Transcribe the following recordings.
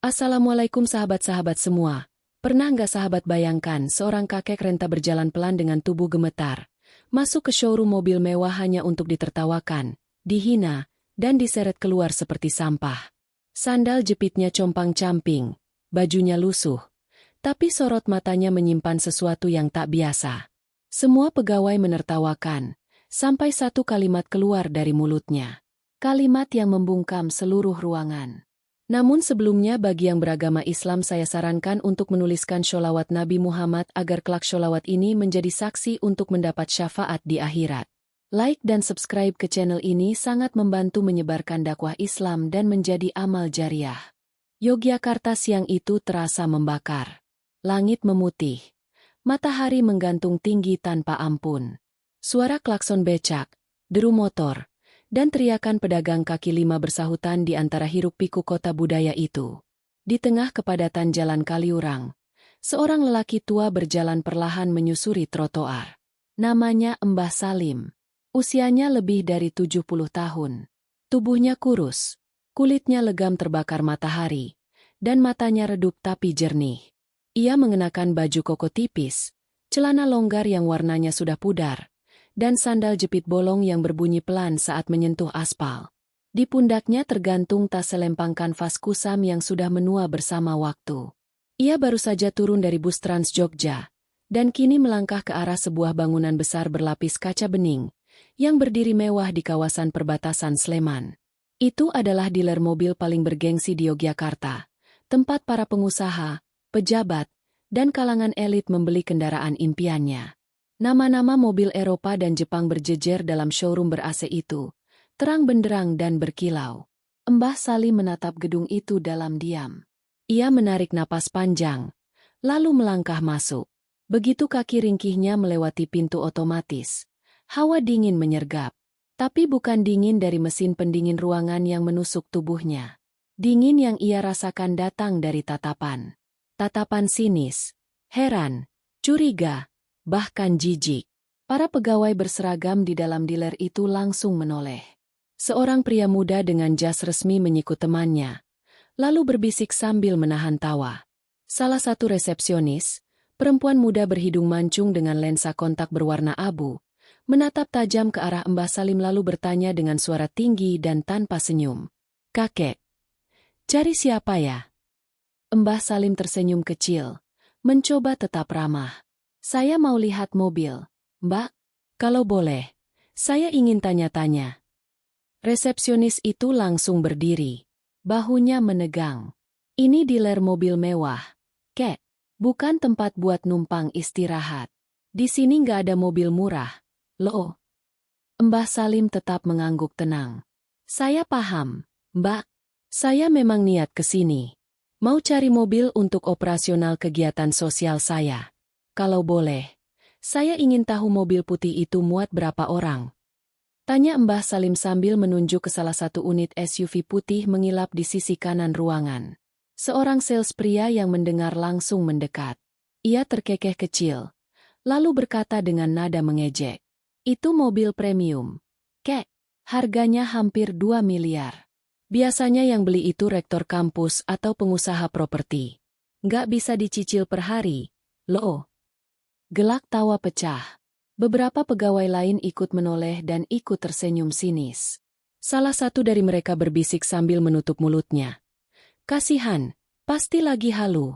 Assalamualaikum sahabat-sahabat semua. Pernah nggak sahabat bayangkan seorang kakek renta berjalan pelan dengan tubuh gemetar, masuk ke showroom mobil mewah hanya untuk ditertawakan, dihina, dan diseret keluar seperti sampah. Sandal jepitnya compang-camping, bajunya lusuh, tapi sorot matanya menyimpan sesuatu yang tak biasa. Semua pegawai menertawakan, sampai satu kalimat keluar dari mulutnya. Kalimat yang membungkam seluruh ruangan. Namun sebelumnya bagi yang beragama Islam saya sarankan untuk menuliskan sholawat Nabi Muhammad agar kelak sholawat ini menjadi saksi untuk mendapat syafaat di akhirat. Like dan subscribe ke channel ini sangat membantu menyebarkan dakwah Islam dan menjadi amal jariah. Yogyakarta siang itu terasa membakar. Langit memutih. Matahari menggantung tinggi tanpa ampun. Suara klakson becak, deru motor, dan teriakan pedagang kaki lima bersahutan di antara hiruk-pikuk kota budaya itu. Di tengah kepadatan jalan Kaliurang, seorang lelaki tua berjalan perlahan menyusuri trotoar. Namanya Mbah Salim. Usianya lebih dari 70 tahun. Tubuhnya kurus, kulitnya legam terbakar matahari, dan matanya redup tapi jernih. Ia mengenakan baju koko tipis, celana longgar yang warnanya sudah pudar, dan sandal jepit bolong yang berbunyi pelan saat menyentuh aspal. Di pundaknya tergantung tas selempang kanvas kusam yang sudah menua bersama waktu. Ia baru saja turun dari bus Trans Jogja, dan kini melangkah ke arah sebuah bangunan besar berlapis kaca bening, yang berdiri mewah di kawasan perbatasan Sleman. Itu adalah dealer mobil paling bergengsi di Yogyakarta, tempat para pengusaha, pejabat, dan kalangan elit membeli kendaraan impiannya. Nama-nama mobil Eropa dan Jepang berjejer dalam showroom ber-AC itu, terang benderang dan berkilau. Mbah Salim menatap gedung itu dalam diam. Ia menarik napas panjang, lalu melangkah masuk. Begitu kaki ringkihnya melewati pintu otomatis, hawa dingin menyergap. Tapi bukan dingin dari mesin pendingin ruangan yang menusuk tubuhnya. Dingin yang ia rasakan datang dari tatapan. Tatapan sinis, heran, curiga, bahkan jijik. Para pegawai berseragam di dalam dealer itu langsung menoleh. Seorang pria muda dengan jas resmi menyikut temannya, lalu berbisik sambil menahan tawa. Salah satu resepsionis, perempuan muda berhidung mancung dengan lensa kontak berwarna abu, menatap tajam ke arah Mbah Salim lalu bertanya dengan suara tinggi dan tanpa senyum. "Kakek, cari siapa ya?" Mbah Salim tersenyum kecil, mencoba tetap ramah. "Saya mau lihat mobil, Mbak. Kalau boleh, saya ingin tanya-tanya." Resepsionis itu langsung berdiri. Bahunya menegang. "Ini dealer mobil mewah, Kek. Bukan tempat buat numpang istirahat. Di sini nggak ada mobil murah, loh." Mbah Salim tetap mengangguk tenang. "Saya paham, Mbak. Saya memang niat ke sini. Mau cari mobil untuk operasional kegiatan sosial saya. Kalau boleh, saya ingin tahu mobil putih itu muat berapa orang?" Tanya Mbah Salim sambil menunjuk ke salah satu unit SUV putih mengilap di sisi kanan ruangan. Seorang sales pria yang mendengar langsung mendekat. Ia terkekeh kecil, lalu berkata dengan nada mengejek. "Itu mobil premium, Kek. Harganya hampir 2 miliar. Biasanya yang beli itu rektor kampus atau pengusaha properti. Nggak bisa dicicil per hari, loh." Gelak tawa pecah. Beberapa pegawai lain ikut menoleh dan ikut tersenyum sinis. Salah satu dari mereka berbisik sambil menutup mulutnya. "Kasihan, pasti lagi halu."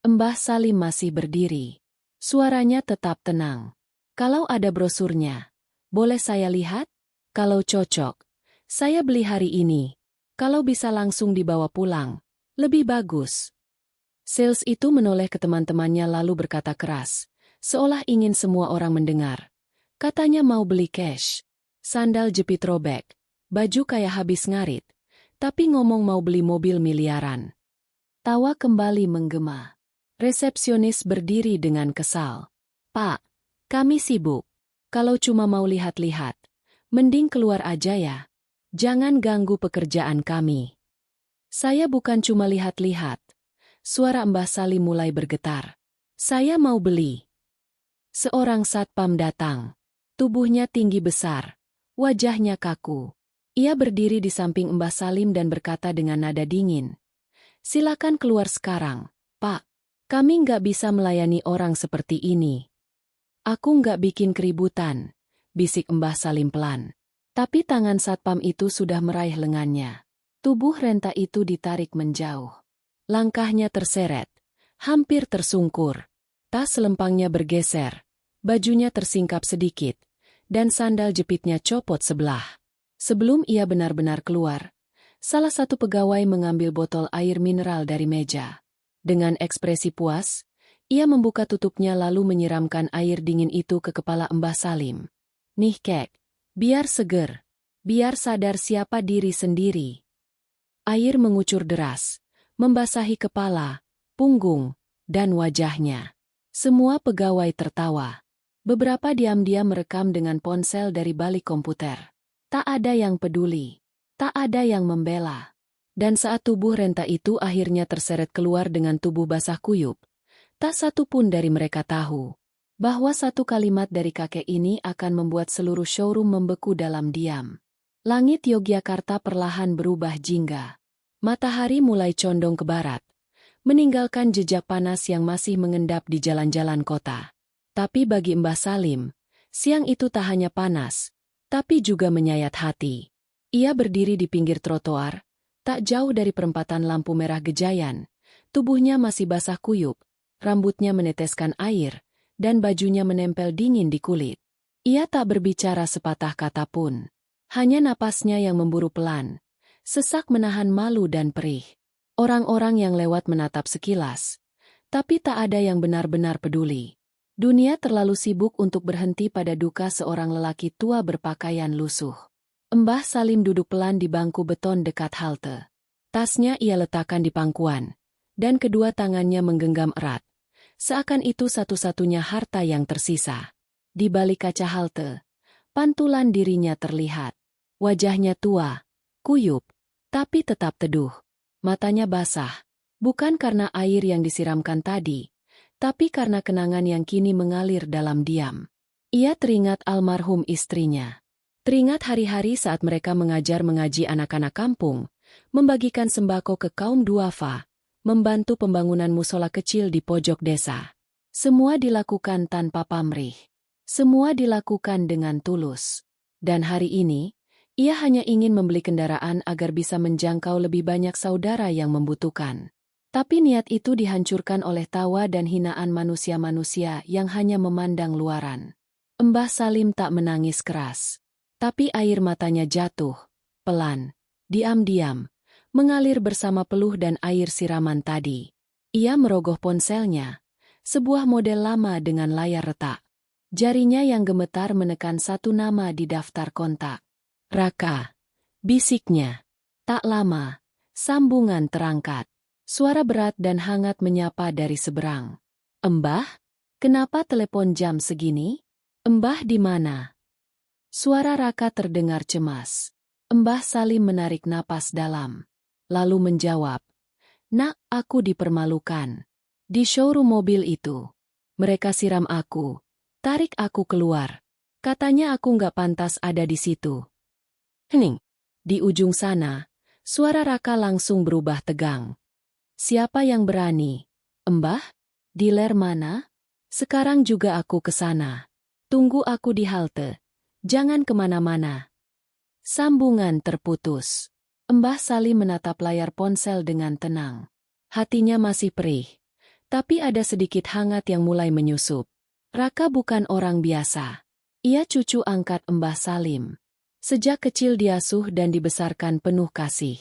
Mbah Salim masih berdiri. Suaranya tetap tenang. "Kalau ada brosurnya, boleh saya lihat? Kalau cocok, saya beli hari ini. Kalau bisa langsung dibawa pulang, lebih bagus." Sales itu menoleh ke teman-temannya lalu berkata keras, seolah ingin semua orang mendengar. Katanya mau beli cash. Sandal jepit robek, baju kayak habis ngarit, tapi ngomong mau beli mobil miliaran. Tawa kembali menggema. Resepsionis berdiri dengan kesal. "Pak, kami sibuk. Kalau cuma mau lihat-lihat, mending keluar aja ya. Jangan ganggu pekerjaan kami." "Saya bukan cuma lihat-lihat." Suara Mbah Salim mulai bergetar. "Saya mau beli." Seorang satpam datang. Tubuhnya tinggi besar, wajahnya kaku. Ia berdiri di samping Mbah Salim dan berkata dengan nada dingin, Silakan keluar sekarang, Pak. Kami nggak bisa melayani orang seperti ini. Aku nggak bikin keributan, bisik Mbah Salim pelan. Tapi tangan satpam itu sudah meraih lengannya. Tubuh renta itu ditarik menjauh. Langkahnya terseret, hampir tersungkur. Tas selempangnya bergeser, bajunya tersingkap sedikit, dan sandal jepitnya copot sebelah. Sebelum ia benar-benar keluar, salah satu pegawai mengambil botol air mineral dari meja. Dengan ekspresi puas, ia membuka tutupnya lalu menyiramkan air dingin itu ke kepala Mbah Salim. Nih kek, biar seger, biar sadar siapa diri sendiri. Air mengucur deras, membasahi kepala, punggung, dan wajahnya. Semua pegawai tertawa. Beberapa diam-diam merekam dengan ponsel dari balik komputer. Tak ada yang peduli. Tak ada yang membela. Dan saat tubuh renta itu akhirnya terseret keluar dengan tubuh basah kuyup, tak satu pun dari mereka tahu bahwa satu kalimat dari kakek ini akan membuat seluruh showroom membeku dalam diam. Langit Yogyakarta perlahan berubah jingga. Matahari mulai condong ke barat, meninggalkan jejak panas yang masih mengendap di jalan-jalan kota. Tapi bagi Mbah Salim, siang itu tak hanya panas, tapi juga menyayat hati. Ia berdiri di pinggir trotoar, tak jauh dari perempatan lampu merah Gejayan. Tubuhnya masih basah kuyup, rambutnya meneteskan air, dan bajunya menempel dingin di kulit. Ia tak berbicara sepatah kata pun. Hanya napasnya yang memburu pelan, sesak menahan malu dan perih. Orang-orang yang lewat menatap sekilas, tapi tak ada yang benar-benar peduli. Dunia terlalu sibuk untuk berhenti pada duka seorang lelaki tua berpakaian lusuh. Mbah Salim duduk pelan di bangku beton dekat halte. Tasnya ia letakkan di pangkuan, dan kedua tangannya menggenggam erat. Seakan itu satu-satunya harta yang tersisa. Di balik kaca halte, pantulan dirinya terlihat. Wajahnya tua, kuyup, tapi tetap teduh. Matanya basah, bukan karena air yang disiramkan tadi, tapi karena kenangan yang kini mengalir dalam diam. Ia teringat almarhum istrinya. Teringat hari-hari saat mereka mengajar mengaji anak-anak kampung, membagikan sembako ke kaum duafa, membantu pembangunan musola kecil di pojok desa. Semua dilakukan tanpa pamrih. Semua dilakukan dengan tulus. Dan hari ini, ia hanya ingin membeli kendaraan agar bisa menjangkau lebih banyak saudara yang membutuhkan. Tapi niat itu dihancurkan oleh tawa dan hinaan manusia-manusia yang hanya memandang luaran. Mbah Salim tak menangis keras. Tapi air matanya jatuh, pelan, diam-diam, mengalir bersama peluh dan air siraman tadi. Ia merogoh ponselnya, sebuah model lama dengan layar retak. Jarinya yang gemetar menekan satu nama di daftar kontak. Raka, bisiknya. Tak lama, sambungan terangkat. Suara berat dan hangat menyapa dari seberang. Mbah, kenapa telepon jam segini? Mbah di mana? Suara Raka terdengar cemas. Mbah Salim menarik napas dalam. Lalu menjawab, "Nak, aku dipermalukan. Di showroom mobil itu. Mereka siram aku, tarik aku keluar. Katanya aku nggak pantas ada di situ." Hening. Di ujung sana, suara Raka langsung berubah tegang. "Siapa yang berani? Mbah? Diler mana? Sekarang juga aku ke sana. Tunggu aku di halte. Jangan kemana-mana." Sambungan terputus. Mbah Salim menatap layar ponsel dengan tenang. Hatinya masih perih. Tapi ada sedikit hangat yang mulai menyusup. Raka bukan orang biasa. Ia cucu angkat Mbah Salim. Sejak kecil diasuh dan dibesarkan penuh kasih.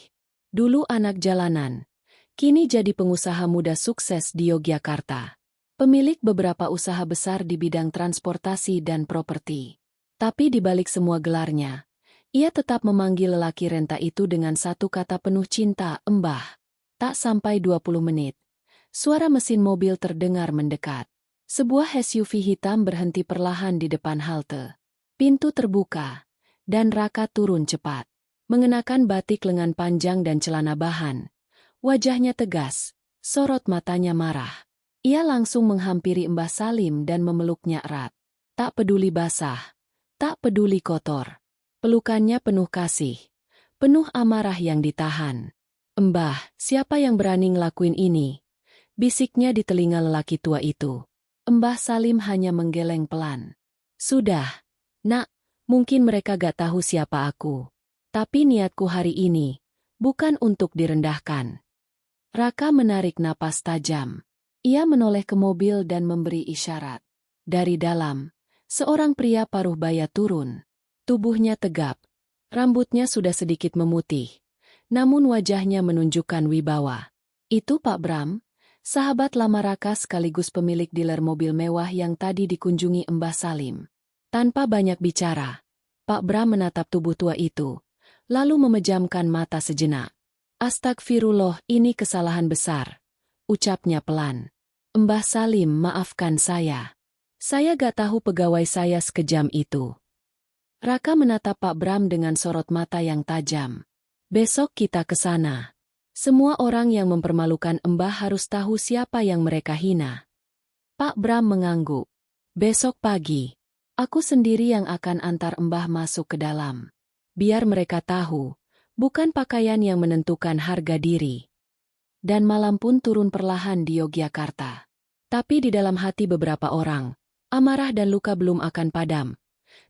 Dulu anak jalanan. Kini jadi pengusaha muda sukses di Yogyakarta. Pemilik beberapa usaha besar di bidang transportasi dan properti. Tapi di balik semua gelarnya, ia tetap memanggil lelaki renta itu dengan satu kata penuh cinta, Mbah. Tak sampai 20 menit. Suara mesin mobil terdengar mendekat. Sebuah SUV hitam berhenti perlahan di depan halte. Pintu terbuka, dan Raka turun cepat. Mengenakan batik lengan panjang dan celana bahan. Wajahnya tegas, sorot matanya marah. Ia langsung menghampiri Mbah Salim dan memeluknya erat. Tak peduli basah, tak peduli kotor. Pelukannya penuh kasih, penuh amarah yang ditahan. "Mbah, siapa yang berani ngelakuin ini?" bisiknya di telinga lelaki tua itu. Mbah Salim hanya menggeleng pelan. "Sudah, Nak, mungkin mereka gak tahu siapa aku. Tapi niatku hari ini, bukan untuk direndahkan." Raka menarik napas tajam. Ia menoleh ke mobil dan memberi isyarat. Dari dalam, seorang pria paruh baya turun. Tubuhnya tegap, rambutnya sudah sedikit memutih, namun wajahnya menunjukkan wibawa. Itu Pak Bram, sahabat lama Raka sekaligus pemilik dealer mobil mewah yang tadi dikunjungi Mbah Salim. Tanpa banyak bicara, Pak Bram menatap tubuh tua itu, lalu memejamkan mata sejenak. "Astagfirullah, ini kesalahan besar," ucapnya pelan. "Mbah Salim, maafkan saya. Saya gak tahu pegawai saya sekejam itu." Raka menatap Pak Bram dengan sorot mata yang tajam. "Besok kita ke sana. Semua orang yang mempermalukan Mbah harus tahu siapa yang mereka hina." Pak Bram mengangguk. "Besok pagi, aku sendiri yang akan antar Mbah masuk ke dalam. Biar mereka tahu, bukan pakaian yang menentukan harga diri." Dan malam pun turun perlahan di Yogyakarta. Tapi di dalam hati beberapa orang, amarah dan luka belum akan padam.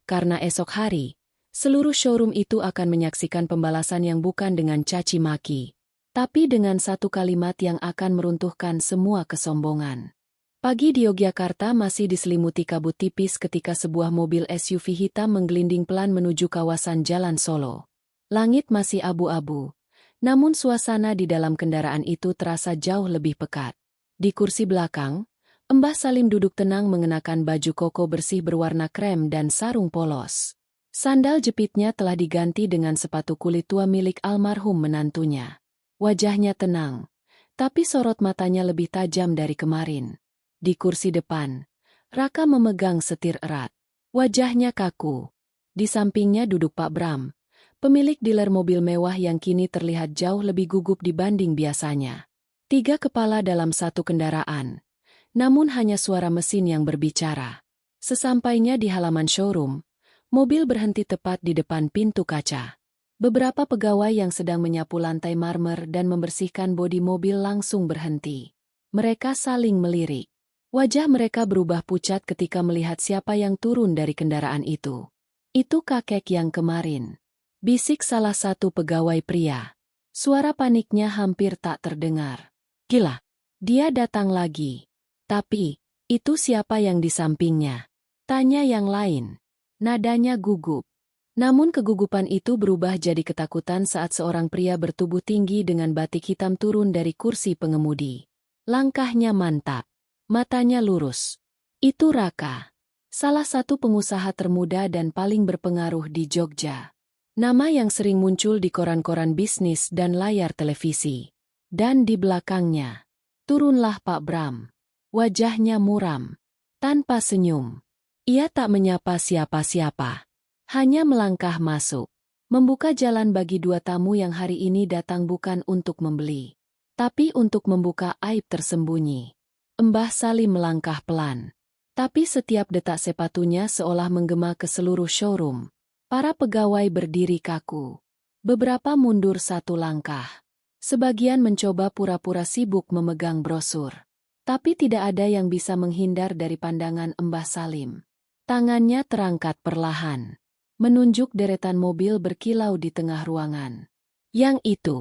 Karena esok hari, seluruh showroom itu akan menyaksikan pembalasan yang bukan dengan caci maki, tapi dengan satu kalimat yang akan meruntuhkan semua kesombongan. Pagi di Yogyakarta masih diselimuti kabut tipis ketika sebuah mobil SUV hitam menggelinding pelan menuju kawasan Jalan Solo. Langit masih abu-abu, namun suasana di dalam kendaraan itu terasa jauh lebih pekat. Di kursi belakang, Mbah Salim duduk tenang mengenakan baju koko bersih berwarna krem dan sarung polos. Sandal jepitnya telah diganti dengan sepatu kulit tua milik almarhum menantunya. Wajahnya tenang, tapi sorot matanya lebih tajam dari kemarin. Di kursi depan, Raka memegang setir erat. Wajahnya kaku. Di sampingnya duduk Pak Bram, pemilik dealer mobil mewah yang kini terlihat jauh lebih gugup dibanding biasanya. 3 kepala dalam satu kendaraan. Namun hanya suara mesin yang berbicara. Sesampainya di halaman showroom, mobil berhenti tepat di depan pintu kaca. Beberapa pegawai yang sedang menyapu lantai marmer dan membersihkan bodi mobil langsung berhenti. Mereka saling melirik. Wajah mereka berubah pucat ketika melihat siapa yang turun dari kendaraan itu. "Itu kakek yang kemarin," bisik salah satu pegawai pria. Suara paniknya hampir tak terdengar. "Gila, dia datang lagi." "Tapi, itu siapa yang di sampingnya?" tanya yang lain. Nadanya gugup. Namun kegugupan itu berubah jadi ketakutan saat seorang pria bertubuh tinggi dengan batik hitam turun dari kursi pengemudi. Langkahnya mantap, matanya lurus. Itu Raka, salah satu pengusaha termuda dan paling berpengaruh di Jogja. Nama yang sering muncul di koran-koran bisnis dan layar televisi. Dan di belakangnya, turunlah Pak Bram. Wajahnya muram, tanpa senyum. Ia tak menyapa siapa-siapa. Hanya melangkah masuk, membuka jalan bagi 2 tamu yang hari ini datang bukan untuk membeli, tapi untuk membuka aib tersembunyi. Mbah Salim melangkah pelan, tapi setiap detak sepatunya seolah menggema ke seluruh showroom. Para pegawai berdiri kaku. Beberapa mundur 1 langkah. Sebagian mencoba pura-pura sibuk memegang brosur. Tapi tidak ada yang bisa menghindar dari pandangan Mbah Salim. Tangannya terangkat perlahan, menunjuk deretan mobil berkilau di tengah ruangan. "Yang itu,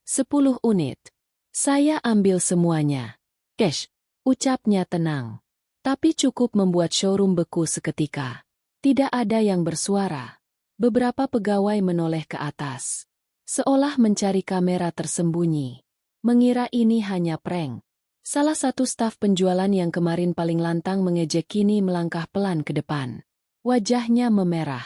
10 unit. Saya ambil semuanya. Cash," ucapnya tenang. Tapi cukup membuat showroom beku seketika. Tidak ada yang bersuara. Beberapa pegawai menoleh ke atas, seolah mencari kamera tersembunyi. Mengira ini hanya prank. Salah satu staf penjualan yang kemarin paling lantang mengejek kini melangkah pelan ke depan. Wajahnya memerah.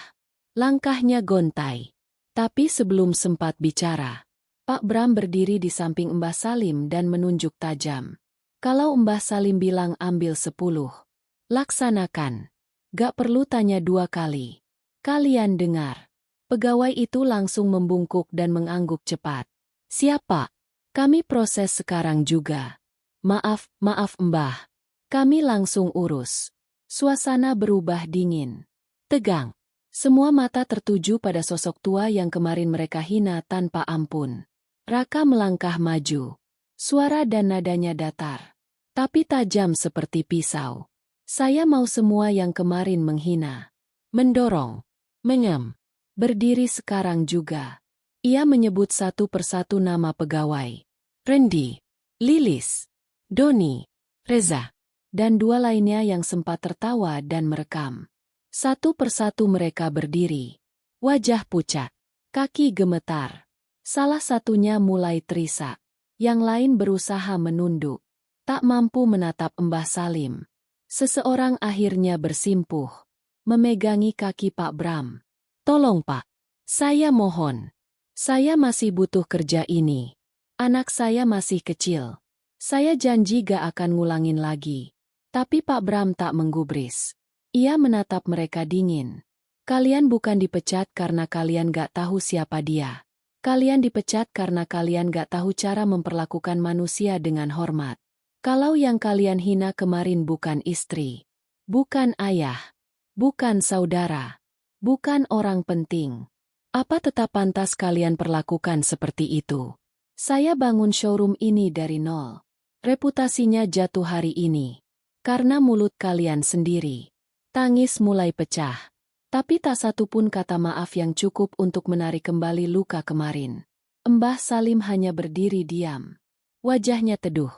Langkahnya gontai. Tapi sebelum sempat bicara, Pak Bram berdiri di samping Mbah Salim dan menunjuk tajam. "Kalau Mbah Salim bilang ambil 10, laksanakan. Gak perlu tanya 2 kali. Kalian dengar." Pegawai itu langsung membungkuk dan mengangguk cepat. "Siapa? Kami proses sekarang juga." Maaf Mbah. Kami langsung urus." Suasana berubah dingin. Tegang. Semua mata tertuju pada sosok tua yang kemarin mereka hina tanpa ampun. Raka melangkah maju. Suara dan nadanya datar, tapi tajam seperti pisau. Saya mau semua yang kemarin menghina, mendorong, mengem, berdiri sekarang juga. Ia menyebut satu persatu nama pegawai. Randy, Lilis, Doni, Reza, dan dua lainnya yang sempat tertawa dan merekam. Satu persatu mereka berdiri. Wajah pucat, kaki gemetar. Salah satunya mulai terisak. Yang lain berusaha menunduk. Tak mampu menatap Mbah Salim. Seseorang akhirnya bersimpuh. Memegangi kaki Pak Bram. Tolong Pak. Saya mohon. Saya masih butuh kerja ini. Anak saya masih kecil. Saya janji gak akan ngulangin lagi. Tapi Pak Bram tak menggubris. Ia menatap mereka dingin. Kalian bukan dipecat karena kalian gak tahu siapa dia. Kalian dipecat karena kalian gak tahu cara memperlakukan manusia dengan hormat. Kalau yang kalian hina kemarin bukan istri, bukan ayah, bukan saudara, bukan orang penting. Apa tetap pantas kalian perlakukan seperti itu? Saya bangun showroom ini dari nol. Reputasinya jatuh hari ini. Karena mulut kalian sendiri. Tangis mulai pecah. Tapi tak satu pun kata maaf yang cukup untuk menarik kembali luka kemarin. Mbah Salim hanya berdiri diam. Wajahnya teduh.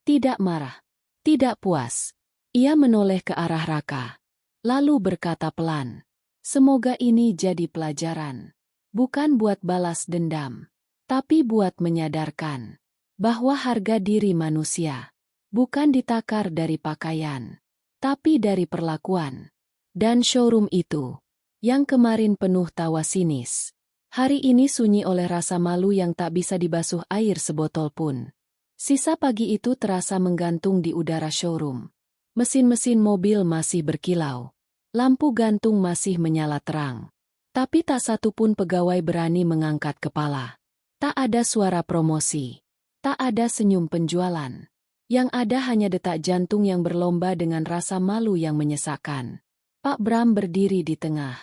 Tidak marah. Tidak puas. Ia menoleh ke arah Raka. Lalu berkata pelan. Semoga ini jadi pelajaran. Bukan buat balas dendam. Tapi buat menyadarkan. Bahwa harga diri manusia. Bukan ditakar dari pakaian. Tapi dari perlakuan. Dan showroom itu. Yang kemarin penuh tawa sinis. Hari ini sunyi oleh rasa malu yang tak bisa dibasuh air sebotol pun. Sisa pagi itu terasa menggantung di udara showroom. Mesin-mesin mobil masih berkilau. Lampu gantung masih menyala terang. Tapi tak satu pun pegawai berani mengangkat kepala. Tak ada suara promosi. Tak ada senyum penjualan. Yang ada hanya detak jantung yang berlomba dengan rasa malu yang menyesakkan. Pak Bram berdiri di tengah.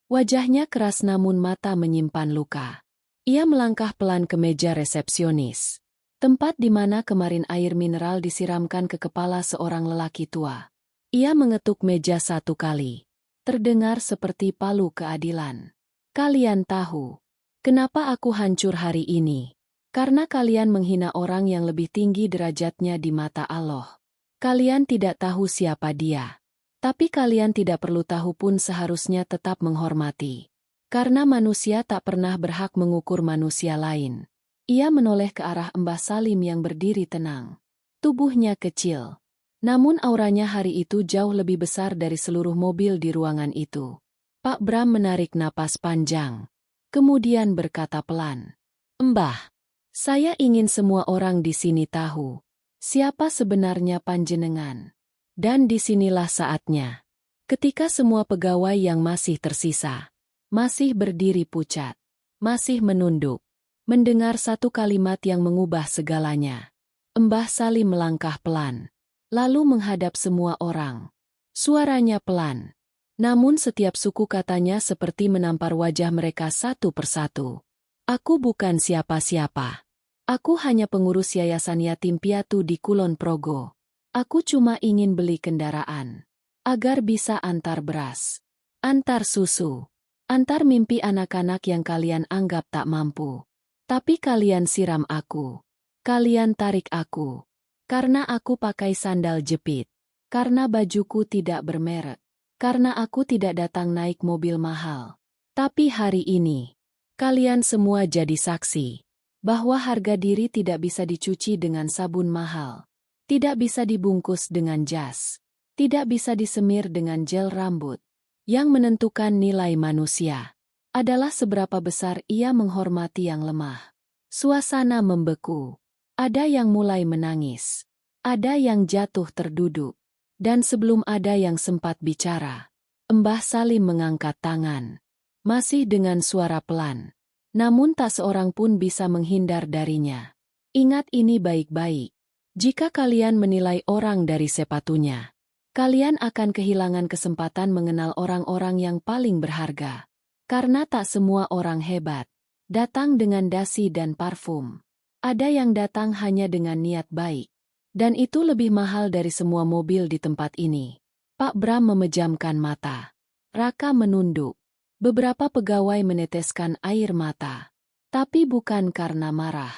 Wajahnya keras namun mata menyimpan luka. Ia melangkah pelan ke meja resepsionis. Tempat di mana kemarin air mineral disiramkan ke kepala seorang lelaki tua. Ia mengetuk meja satu kali. Terdengar seperti palu keadilan. Kalian tahu, kenapa aku hancur hari ini? Karena kalian menghina orang yang lebih tinggi derajatnya di mata Allah. Kalian tidak tahu siapa dia. Tapi kalian tidak perlu tahu pun seharusnya tetap menghormati. Karena manusia tak pernah berhak mengukur manusia lain. Ia menoleh ke arah Mbah Salim yang berdiri tenang. Tubuhnya kecil. Namun auranya hari itu jauh lebih besar dari seluruh mobil di ruangan itu. Pak Bram menarik napas panjang. Kemudian berkata pelan. Mbah, saya ingin semua orang di sini tahu. Siapa sebenarnya panjenengan. Dan disinilah saatnya. Ketika semua pegawai yang masih tersisa. Masih berdiri pucat. Masih menunduk. Mendengar satu kalimat yang mengubah segalanya. Mbah Salim melangkah pelan. Lalu menghadap semua orang. Suaranya pelan. Namun setiap suku katanya seperti menampar wajah mereka satu persatu. Aku bukan siapa-siapa. Aku hanya pengurus yayasan yatim piatu di Kulon Progo. Aku cuma ingin beli kendaraan. Agar bisa antar beras. Antar susu. Antar mimpi anak-anak yang kalian anggap tak mampu. Tapi kalian siram aku. Kalian tarik aku. Karena aku pakai sandal jepit. Karena bajuku tidak bermerek. Karena aku tidak datang naik mobil mahal. Tapi hari ini, kalian semua jadi saksi. Bahwa harga diri tidak bisa dicuci dengan sabun mahal. Tidak bisa dibungkus dengan jas. Tidak bisa disemir dengan gel rambut. Yang menentukan nilai manusia adalah seberapa besar ia menghormati yang lemah. Suasana membeku. Ada yang mulai menangis. Ada yang jatuh terduduk. Dan sebelum ada yang sempat bicara, Mbah Salim mengangkat tangan. Masih dengan suara pelan. Namun tak seorang pun bisa menghindar darinya. Ingat ini baik-baik. Jika kalian menilai orang dari sepatunya, kalian akan kehilangan kesempatan mengenal orang-orang yang paling berharga. Karena tak semua orang hebat datang dengan dasi dan parfum. Ada yang datang hanya dengan niat baik. Dan itu lebih mahal dari semua mobil di tempat ini. Pak Bram memejamkan mata. Raka menunduk. Beberapa pegawai meneteskan air mata. Tapi bukan karena marah.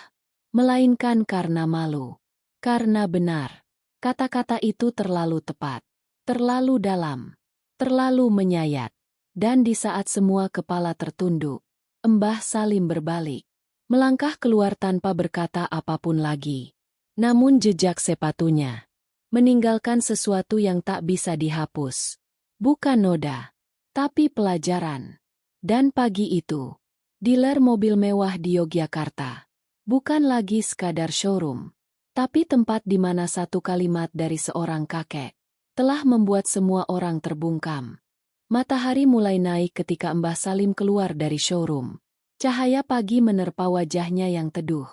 Melainkan karena malu. Karena benar. Kata-kata itu terlalu tepat. Terlalu dalam. Terlalu menyayat. Dan di saat semua kepala tertunduk, Mbah Salim berbalik. Melangkah keluar tanpa berkata apapun lagi. Namun jejak sepatunya meninggalkan sesuatu yang tak bisa dihapus. Bukan noda, tapi pelajaran. Dan pagi itu, dealer mobil mewah di Yogyakarta bukan lagi sekadar showroom, tapi tempat di mana satu kalimat dari seorang kakek telah membuat semua orang terbungkam. Matahari mulai naik ketika Mbah Salim keluar dari showroom. Cahaya pagi menerpa wajahnya yang teduh.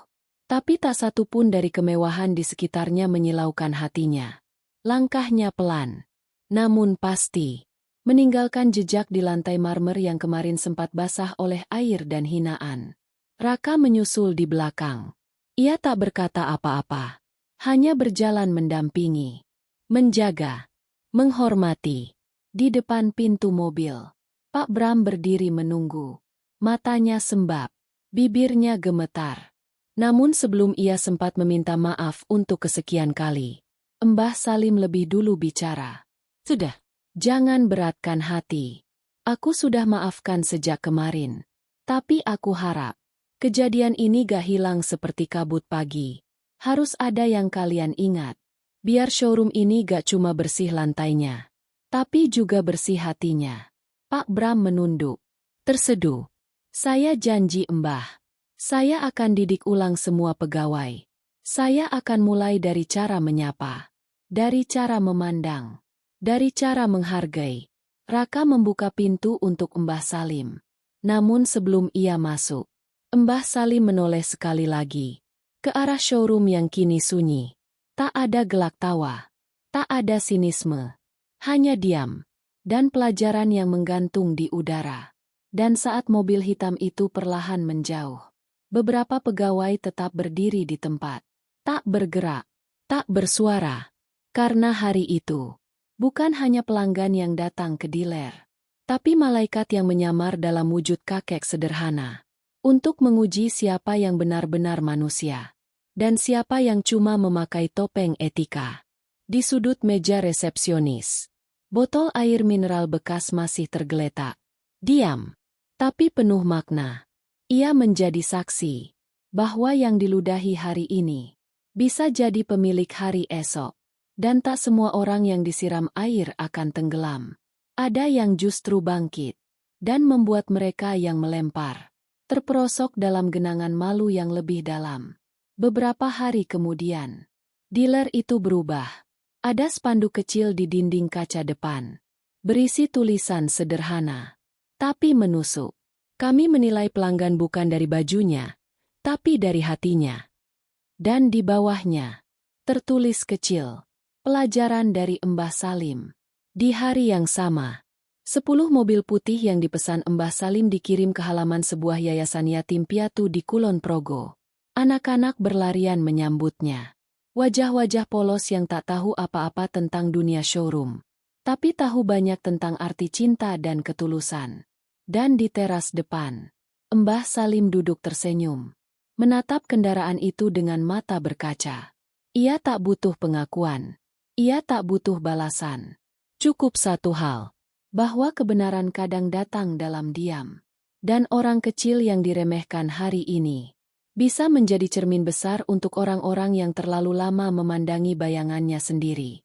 Tapi tak satu pun dari kemewahan di sekitarnya menyilaukan hatinya. Langkahnya pelan, namun pasti, meninggalkan jejak di lantai marmer yang kemarin sempat basah oleh air dan hinaan. Raka menyusul di belakang. Ia tak berkata apa-apa, hanya berjalan mendampingi, menjaga, menghormati. Di depan pintu mobil, Pak Bram berdiri menunggu. Matanya sembab, bibirnya gemetar. Namun sebelum ia sempat meminta maaf untuk kesekian kali, Mbah Salim lebih dulu bicara. Sudah, jangan beratkan hati. Aku sudah maafkan sejak kemarin. Tapi aku harap, kejadian ini gak hilang seperti kabut pagi. Harus ada yang kalian ingat. Biar showroom ini gak cuma bersih lantainya, tapi juga bersih hatinya. Pak Bram menunduk. Terseduh. Saya janji Mbah. Saya akan didik ulang semua pegawai. Saya akan mulai dari cara menyapa, dari cara memandang, dari cara menghargai. Raka membuka pintu untuk Mbah Salim. Namun sebelum ia masuk, Mbah Salim menoleh sekali lagi ke arah showroom yang kini sunyi. Tak ada gelak tawa, tak ada sinisme, hanya diam dan pelajaran yang menggantung di udara. Dan saat mobil hitam itu perlahan menjauh, beberapa pegawai tetap berdiri di tempat. Tak bergerak, tak bersuara. Karena hari itu, bukan hanya pelanggan yang datang ke dealer, tapi malaikat yang menyamar dalam wujud kakek sederhana. Untuk menguji siapa yang benar-benar manusia. Dan siapa yang cuma memakai topeng etika. Di sudut meja resepsionis, botol air mineral bekas masih tergeletak. Diam, tapi penuh makna. Ia menjadi saksi bahwa yang diludahi hari ini bisa jadi pemilik hari esok. Dan tak semua orang yang disiram air akan tenggelam. Ada yang justru bangkit dan membuat mereka yang melempar terperosok dalam genangan malu yang lebih dalam. Beberapa hari kemudian, dealer itu berubah. Ada spanduk kecil di dinding kaca depan, berisi tulisan sederhana, tapi menusuk. Kami menilai pelanggan bukan dari bajunya, tapi dari hatinya. Dan di bawahnya, tertulis kecil, pelajaran dari Mbah Salim. Di hari yang sama, 10 mobil putih yang dipesan Mbah Salim dikirim ke halaman sebuah yayasan yatim piatu di Kulon Progo. Anak-anak berlarian menyambutnya. Wajah-wajah polos yang tak tahu apa-apa tentang dunia showroom, tapi tahu banyak tentang arti cinta dan ketulusan. Dan di teras depan, Mbah Salim duduk tersenyum, menatap kendaraan itu dengan mata berkaca. Ia tak butuh pengakuan. Ia tak butuh balasan. Cukup satu hal, bahwa kebenaran kadang datang dalam diam. Dan orang kecil yang diremehkan hari ini bisa menjadi cermin besar untuk orang-orang yang terlalu lama memandangi bayangannya sendiri.